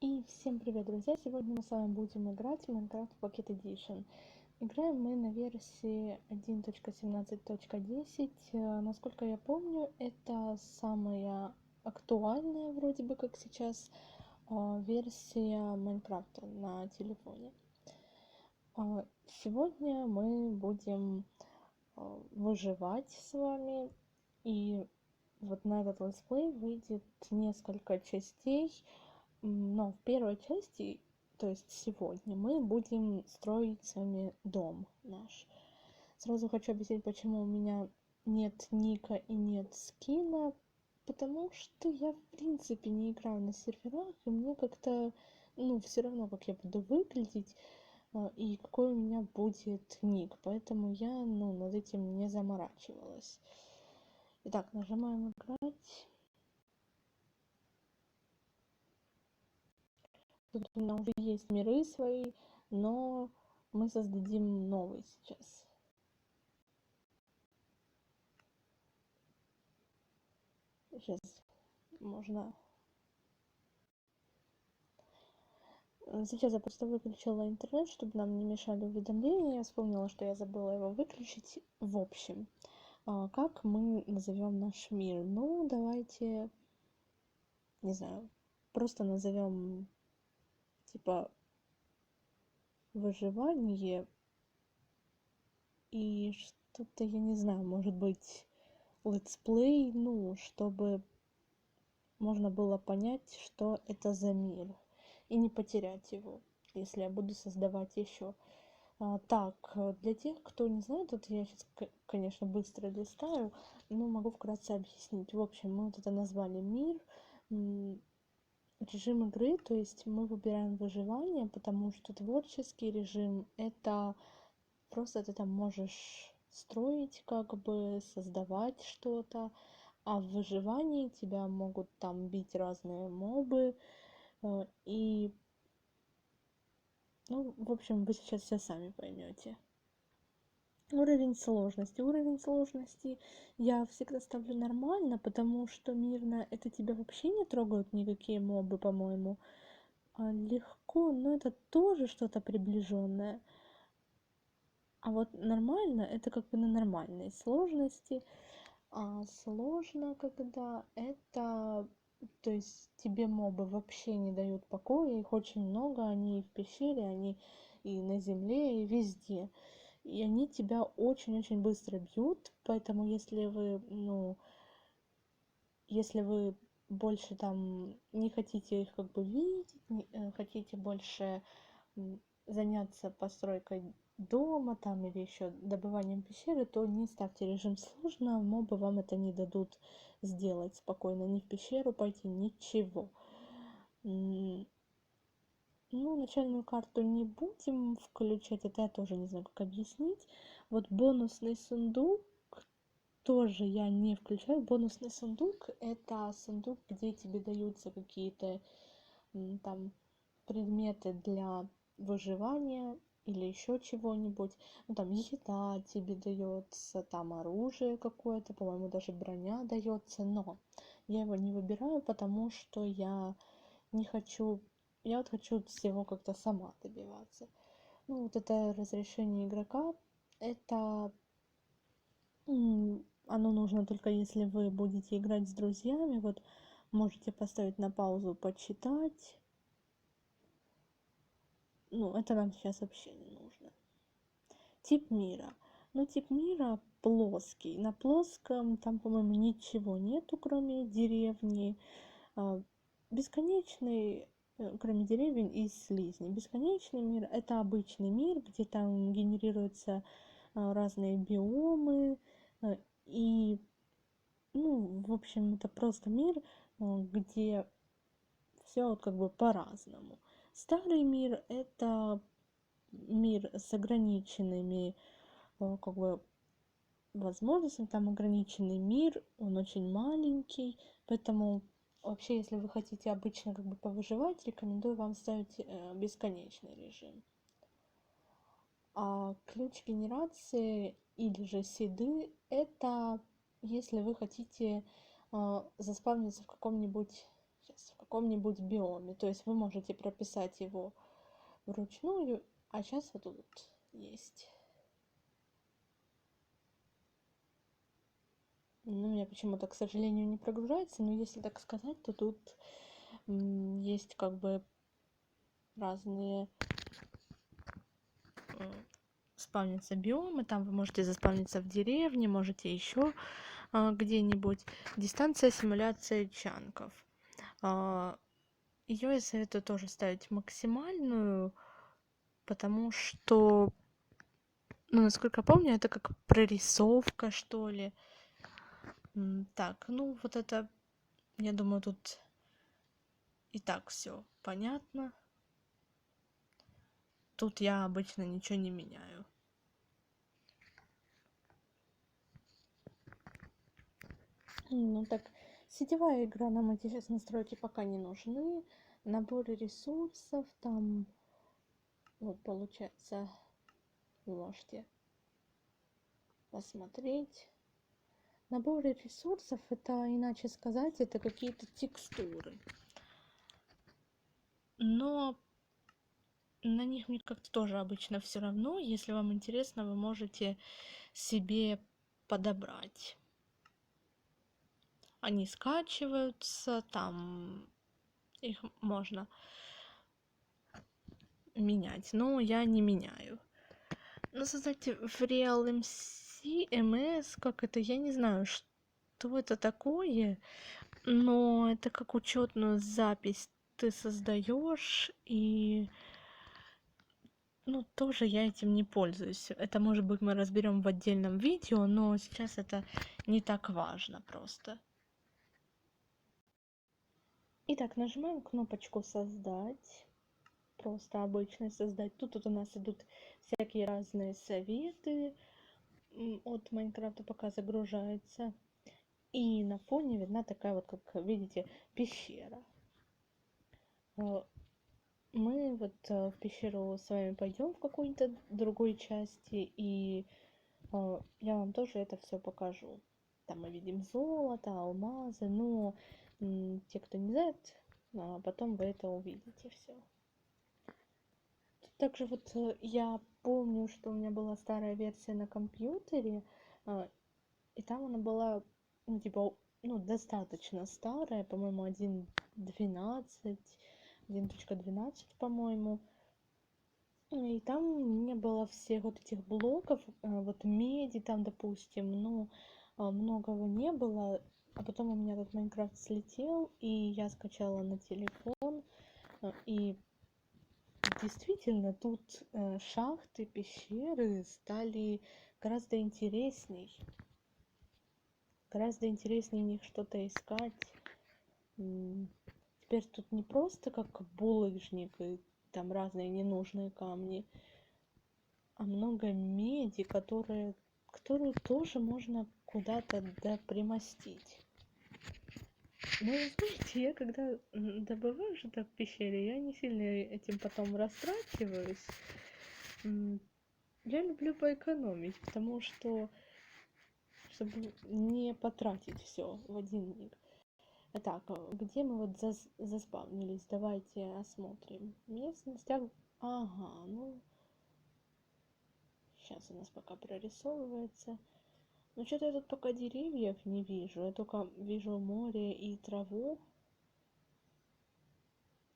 И всем привет, друзья! Сегодня мы с вами будем играть в Minecraft Pocket Edition. Играем мы на версии 1.17.10. Насколько я помню, это самая актуальная, вроде бы как сейчас, версия Майнкрафта на телефоне. Сегодня мы будем выживать с вами, и вот на этот летсплей выйдет несколько частей. Но в первой части, то есть сегодня, мы будем строить с вами дом наш. Сразу хочу объяснить, почему у меня нет ника и нет скина, потому что я в принципе не играю на серверах, и мне как-то, все равно, как я буду выглядеть, и какой у меня будет ник, поэтому я, над этим не заморачивалась. Итак, нажимаем играть. Тут у меня уже есть миры свои, но мы создадим новый сейчас. Сейчас можно... Сейчас я просто выключила интернет, чтобы нам не мешали уведомления. Я вспомнила, что я забыла его выключить. В общем, как мы назовем наш мир? Ну, давайте, не знаю, просто назовем типа выживание и что-то, я не знаю, может быть, летсплей, чтобы можно было понять, что это за мир, и не потерять его, если я буду создавать еще. Так, для тех, кто не знает, вот я сейчас, конечно, быстро листаю, но могу вкратце объяснить. В общем, мы вот это назвали мир, режим игры, то есть мы выбираем выживание, потому что творческий режим — это просто ты там можешь строить, как бы создавать что-то, а в выживании тебя могут там бить разные мобы, и, в общем, вы сейчас все сами поймете. Уровень сложности. Уровень сложности я всегда ставлю нормально, потому что мирно это тебя вообще не трогают никакие мобы, по-моему. Легко, но это тоже что-то приближенное. А вот нормально это как бы на нормальной сложности. А сложно, когда это, то есть тебе мобы вообще не дают покоя, их очень много, они и в пещере, они и на земле, и везде. И они тебя очень-очень быстро бьют, поэтому если вы больше там не хотите их как бы видеть, хотите больше заняться постройкой дома там или еще добыванием пещеры, то не ставьте режим сложно, мобы вам это не дадут сделать спокойно, ни в пещеру пойти, ничего. Начальную карту не будем включать, это я тоже не знаю, как объяснить. Вот бонусный сундук тоже я не включаю. Бонусный сундук — это сундук, где тебе даются какие-то там предметы для выживания или еще чего-нибудь. Там еда тебе дается, там оружие какое-то, по-моему, даже броня дается, но я его не выбираю, потому что я не хочу, я вот хочу всего как-то сама добиваться. Вот это разрешение игрока, это оно нужно только если вы будете играть с друзьями. Вот можете поставить на паузу, почитать. Это нам сейчас вообще не нужно. Тип мира. Тип мира плоский. На плоском там, по-моему, ничего нету, кроме деревни. Бесконечный, кроме деревень и слизней. Бесконечный мир — это обычный мир, где там генерируются разные биомы. И, в общем, это просто мир, где все вот как бы по-разному. Старый мир — это мир с ограниченными как бы возможностями, там ограниченный мир, он очень маленький, поэтому вообще, если вы хотите обычно как бы повыживать, рекомендую вам ставить бесконечный режим. А ключ генерации или же сиды — это если вы хотите заспавниться в каком-нибудь биоме. То есть вы можете прописать его вручную, а сейчас вот тут есть. Ну, у меня почему-то, к сожалению, не прогружается, но если так сказать, то тут есть как бы разные спавнятся биомы, там вы можете заспавниться в деревне, можете еще где-нибудь. Дистанция симуляции чанков. Ее я советую тоже ставить максимальную, потому что, ну, насколько помню, это как прорисовка, что ли. Так, ну, вот это, я думаю, тут и так все понятно. Тут я обычно ничего не меняю. Ну так, сетевая игра нам эти сейчас настройки пока не нужны. Наборы ресурсов, там, вот получается, вы можете посмотреть. Наборы ресурсов, это, иначе сказать, это какие-то текстуры. Но на них мне как-то тоже обычно все равно. Если вам интересно, вы можете себе подобрать. Они скачиваются, там их можно менять, но я не меняю. Ну, создайте в RealMC, MS, как это, я не знаю, что это такое, но это как учетную запись ты создаешь, и ну, тоже я этим не пользуюсь. Это, может быть, мы разберем в отдельном видео, но сейчас это не так важно просто. Итак, нажимаем кнопочку «Создать». Просто обычный «Создать». Тут у нас идут всякие разные советы. От Майнкрафта пока загружается. И на фоне видна такая вот, как видите, пещера. Мы вот в пещеру с вами пойдем в какой-то другой части, и я вам тоже это все покажу. Там мы видим золото, алмазы, но те, кто не знает, потом вы это увидите все. Также вот я помню, что у меня была старая версия на компьютере, и там она была, ну, типа, ну, достаточно старая, по-моему, 1.12, 1.12, по-моему. И там не было всех вот этих блоков, вот меди там, допустим, ну, многого не было. А потом у меня этот Майнкрафт слетел, и я скачала на телефон, и действительно тут шахты, пещеры стали гораздо интересней. Гораздо интереснее в них что-то искать. Теперь тут не просто как булыжник и там разные ненужные камни, а много меди, которую тоже можно куда-то примостить. Ну, знаете, я когда добываю что-то в пещере, я не сильно этим потом растрачиваюсь. Я люблю поэкономить, потому что чтобы не потратить все в один миг. Так, где мы вот заспавнились? Давайте осмотрим местность. Ага, ну, сейчас у нас пока прорисовывается. Ну, что-то я тут пока деревьев не вижу. Я только вижу море и траву.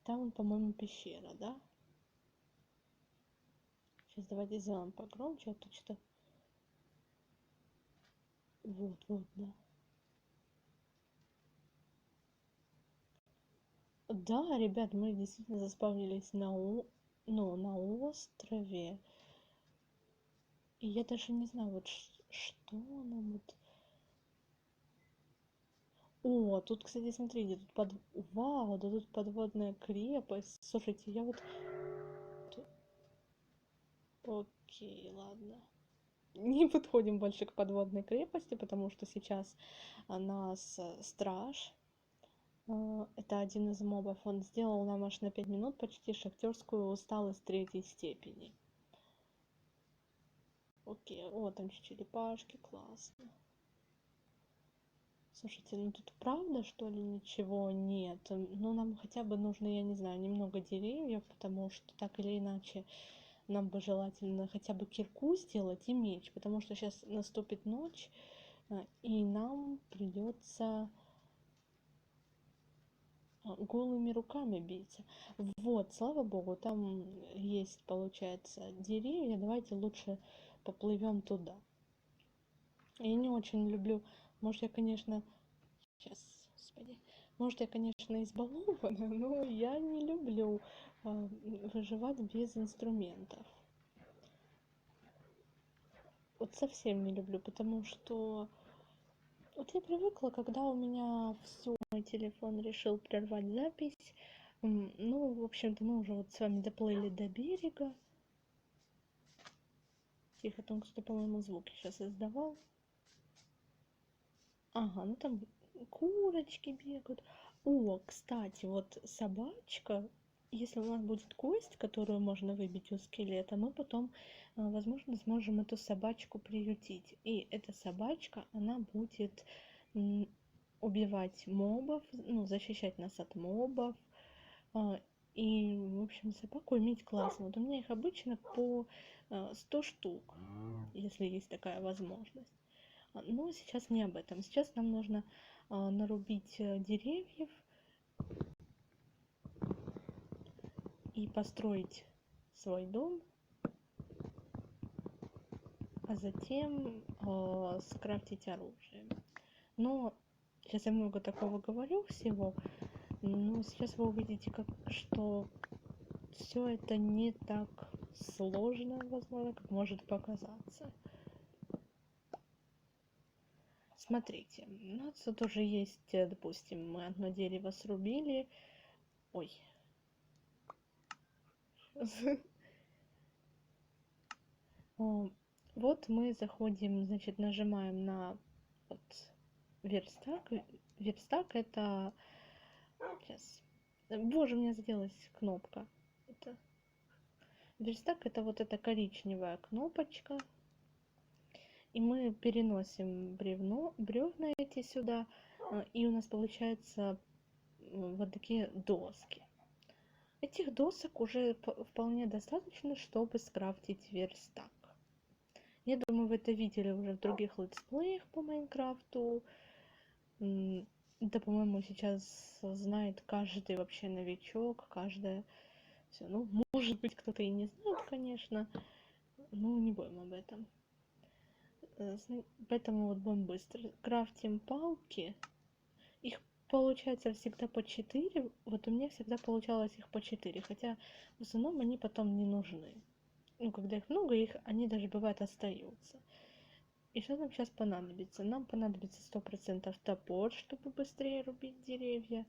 Там, по-моему, пещера, да? Сейчас давайте сделаем погромче, а то что-то... Вот, да. Да, ребят, мы действительно заспавнились на острове. И я даже не знаю, вот что нам вот... О, тут, кстати, смотрите, Вау, да тут подводная крепость. Слушайте, я вот... Окей, ладно. Не подходим больше к подводной крепости, потому что сейчас нас страж. Это один из мобов. Он сделал нам аж на 5 минут почти шахтерскую усталость 3-й степени. Окей, о, там черепашки, классно. Слушайте, ну тут правда, что ли, ничего нет? Ну, нам хотя бы нужно, я не знаю, немного деревьев, потому что так или иначе нам бы желательно хотя бы кирку сделать и меч, потому что сейчас наступит ночь, и нам придется голыми руками биться. Вот, слава богу, там есть, получается, деревья. Давайте лучше поплывем туда. Я не очень люблю, может, я, конечно, сейчас, господи, может, я, конечно, избалована, но я не люблю выживать без инструментов. Вот совсем не люблю, потому что вот я привыкла, когда у меня все, мой телефон решил прервать запись. Ну, в общем-то, мы уже вот с вами доплыли до берега. Тихо, там кто-то, по-моему, звуки сейчас издавал. Ага, ну там курочки бегают. О, кстати, вот собачка, если у нас будет кость, которую можно выбить у скелета, мы потом, возможно, сможем эту собачку приютить. И эта собачка, она будет убивать мобов, ну, защищать нас от мобов. И, в общем, собаку иметь классно. Вот у меня их обычно по 100 штук, если есть такая возможность. Но сейчас не об этом. Сейчас нам нужно нарубить деревьев и построить свой дом, а затем скрафтить оружие. Но сейчас я много такого говорю всего, но сейчас вы увидите, что все это не так сложно, возможно, как может показаться. Смотрите, у нас тут уже есть, допустим, мы одно дерево срубили. Ой. Вот мы заходим, значит, нажимаем на вот верстак. Верстак это... Сейчас. Боже, у меня сделалась кнопка. Это... Верстак это вот эта коричневая кнопочка. И мы переносим бревна эти сюда. И у нас получается вот такие доски. Этих досок уже вполне достаточно, чтобы скрафтить верстак. Я думаю, вы это видели уже в других летсплеях по Майнкрафту. Да, по-моему, сейчас знает каждый вообще новичок, каждая... Все, ну, может быть, кто-то и не знает, конечно, но не будем об этом. Поэтому вот будем быстро. Крафтим палки. Их получается всегда по 4. Вот у меня всегда получалось их по 4, хотя в основном они потом не нужны. Ну, когда их много, они даже бывает остаются. И что нам сейчас понадобится? Нам понадобится 100% топор, чтобы быстрее рубить деревья.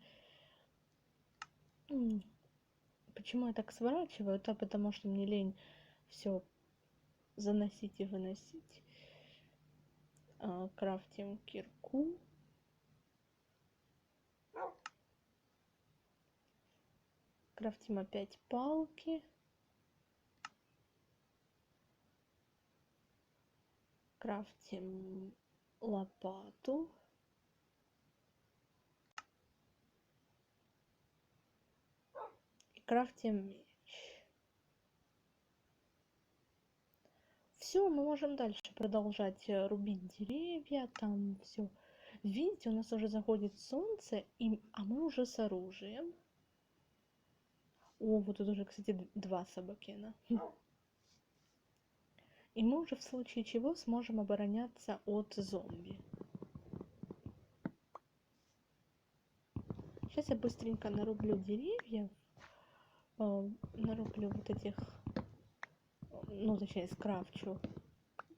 Почему я так сворачиваю? Это потому что мне лень все заносить и выносить. Крафтим кирку. Крафтим опять палки. Крафтим лопату. И крафтим меч. Все, мы можем дальше продолжать рубить деревья, там все. Видите, у нас уже заходит солнце, а мы уже с оружием. О, вот тут уже, кстати, 2 собакена. И мы уже в случае чего сможем обороняться от зомби. Сейчас я быстренько нарублю деревьев. Нарублю вот этих, ну, точнее, скрафчу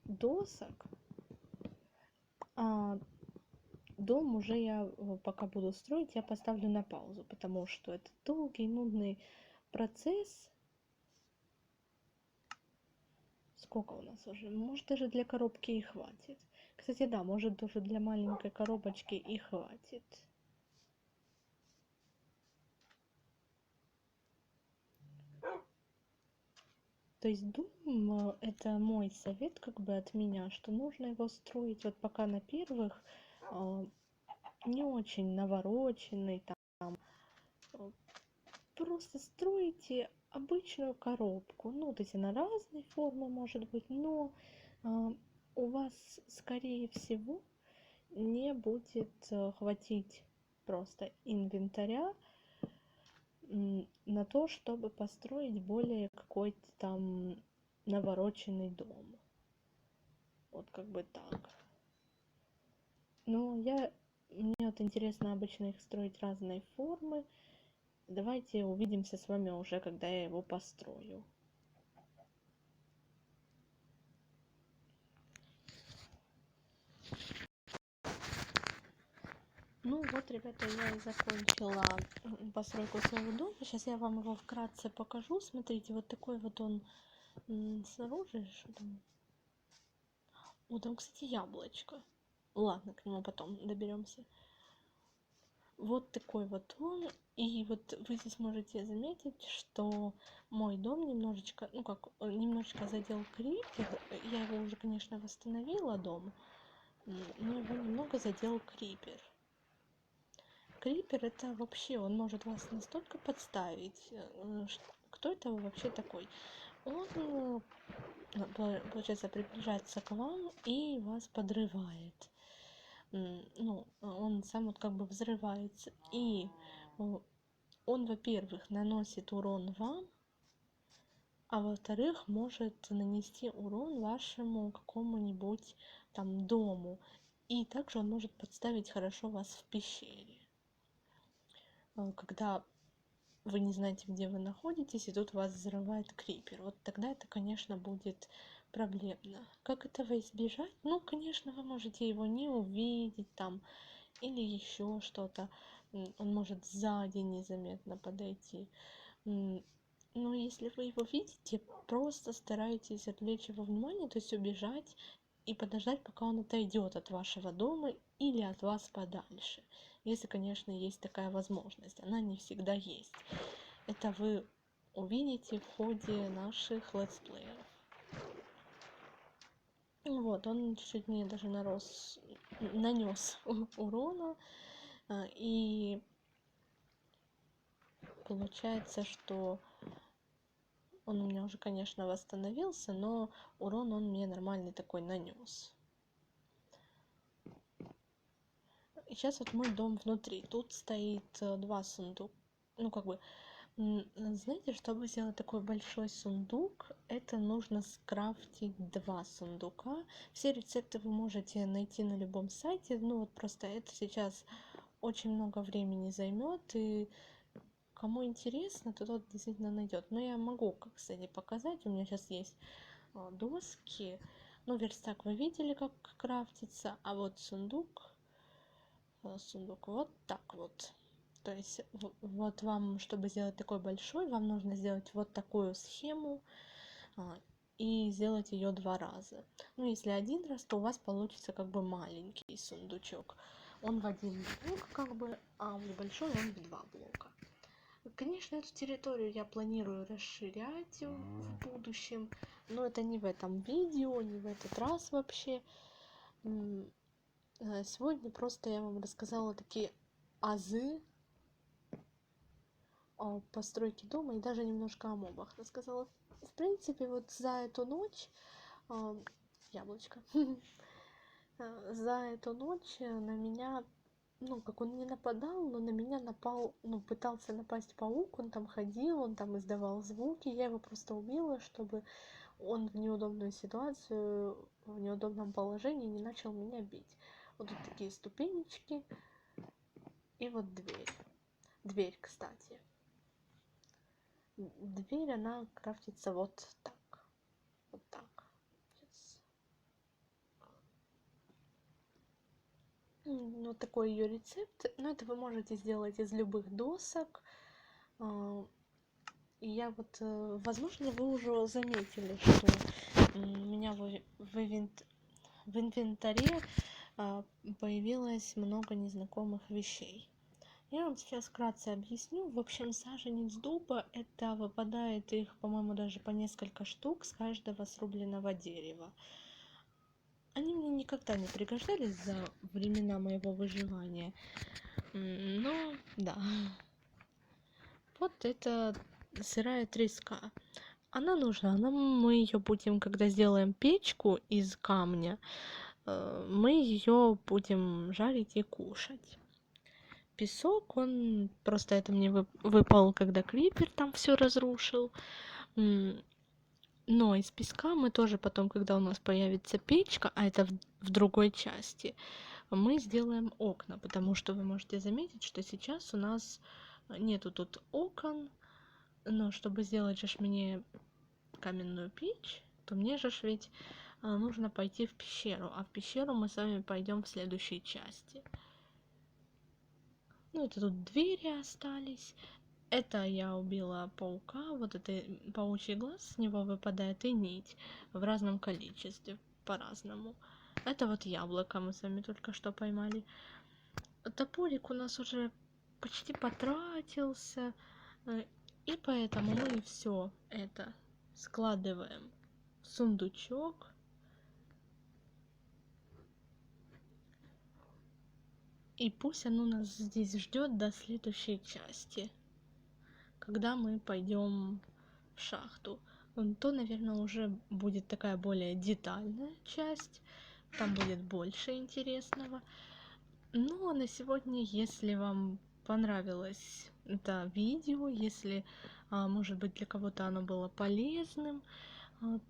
досок. А дом уже я, пока буду строить, я поставлю на паузу, потому что это долгий, нудный процесс. Сколько у нас уже? Может, даже для коробки и хватит. Кстати, да, может, даже для маленькой коробочки и хватит. То есть дом, это мой совет как бы от меня, что нужно его строить вот пока на первых не очень навороченный, там, э, просто строите обычную коробку. Ну, вот эти на разные формы, может быть, но у вас, скорее всего, не будет хватить просто инвентаря на то, чтобы построить более какой-то там навороченный дом. Вот как бы так. Ну, мне вот интересно обычно их строить разные формы. Давайте увидимся с вами уже, когда я его построю. Ну вот, ребята, я и закончила постройку своего дома. Сейчас я вам его вкратце покажу. Смотрите, вот такой вот он снаружи. Что там? О, там, кстати, яблочко. Ладно, к нему потом доберемся. Вот такой вот он. И вот вы здесь можете заметить, что мой дом немножечко, ну как, немножечко задел крипер. Я его уже, конечно, восстановила, дом, но его немного задел крипер. Крипер это вообще, он может вас настолько подставить. Кто это вообще такой? Он, получается, приближается к вам и вас подрывает. Ну, он сам вот как бы взрывается. И он, во-первых, наносит урон вам, а во-вторых, может нанести урон вашему какому-нибудь там дому. И также он может подставить хорошо вас в пещере. Когда вы не знаете, где вы находитесь, и тут вас взрывает крипер. Вот тогда это, конечно, будет проблемно. Как этого избежать? Ну, конечно, вы можете его не увидеть там или еще что-то. Он может сзади незаметно подойти. Но если вы его видите, просто старайтесь отвлечь его внимание, то есть убежать и подождать, пока он отойдет от вашего дома или от вас подальше. Если, конечно, есть такая возможность. Она не всегда есть. Это вы увидите в ходе наших летсплеев. Вот, он чуть-чуть мне даже нанес урона. И получается, что он у меня уже, конечно, восстановился, но урон он мне нормальный такой нанес. И сейчас вот мой дом внутри. Тут стоит 2 сундука. Ну, как бы, знаете, чтобы сделать такой большой сундук, это нужно скрафтить 2 сундука. Все рецепты вы можете найти на любом сайте. Ну, вот просто это сейчас очень много времени займет, и кому интересно, то тот действительно найдет. Но я могу, как, кстати, показать. У меня сейчас есть доски. Ну, верстак вы видели, как крафтится, а вот сундук вот так вот. То есть вот вам, чтобы сделать такой большой, вам нужно сделать вот такую схему и сделать ее 2 раза. Ну, если 1 раз, то у вас получится как бы маленький сундучок. Он в 1 блок как бы, а в большой он в 2 блока. Конечно, эту территорию я планирую расширять в будущем, но это не в этом видео, не в этот раз вообще. Сегодня просто я вам рассказала такие азы о постройке дома и даже немножко о мобах рассказала. В принципе, вот за эту ночь, яблочко, за эту ночь на меня, ну, как он не нападал, но на меня напал, ну, пытался напасть паук, он там ходил, он там издавал звуки, я его просто убила, чтобы он в неудобную ситуацию, в неудобном положении не начал меня бить. Вот тут такие ступенечки, и вот дверь. Дверь, кстати. Дверь, она крафтится вот так. Вот так. Сейчас. Вот такой ее рецепт. Но это вы можете сделать из любых досок. И я вот, возможно, вы уже заметили, что у меня в инвентаре появилось много незнакомых вещей. Я вам сейчас вкратце объясню. В общем, саженец дуба, это выпадает их, по-моему, даже по несколько штук с каждого срубленного дерева. Они мне никогда не пригождались за времена моего выживания. Но да. Вот это сырая треска. Она нужна. Мы ее будем, когда сделаем печку из камня, мы ее будем жарить и кушать. Песок, он просто это мне выпал, когда крипер там все разрушил. Но из песка мы тоже потом, когда у нас появится печка, а это в другой части, мы сделаем окна, потому что вы можете заметить, что сейчас у нас нету тут окон, но чтобы сделать же мне каменную печь, то мне же ведь нужно пойти в пещеру, а в пещеру мы с вами пойдем в следующей части. Ну, это тут двери остались. Это я убила паука, вот это паучий глаз, с него выпадает и нить в разном количестве, по-разному. Это вот яблоко мы с вами только что поймали. Топорик у нас уже почти потратился, и поэтому мы все это складываем в сундучок. И пусть оно нас здесь ждет до следующей части, когда мы пойдем в шахту. То, наверное, уже будет такая более детальная часть. Там будет больше интересного. Ну, а на сегодня, если вам понравилось это видео, если, может быть, для кого-то оно было полезным,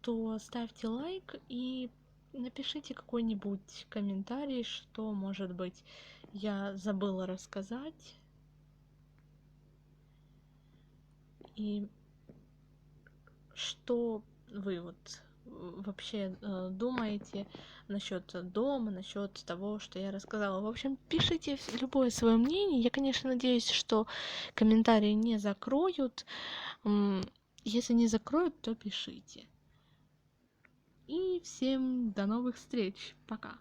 то ставьте лайк и напишите какой-нибудь комментарий, что, может быть, я забыла рассказать. И что вы вот вообще думаете насчет дома, насчет того, что я рассказала. В общем, пишите любое свое мнение. Я, конечно, надеюсь, что комментарии не закроют. Если не закроют, то пишите. И всем до новых встреч. Пока.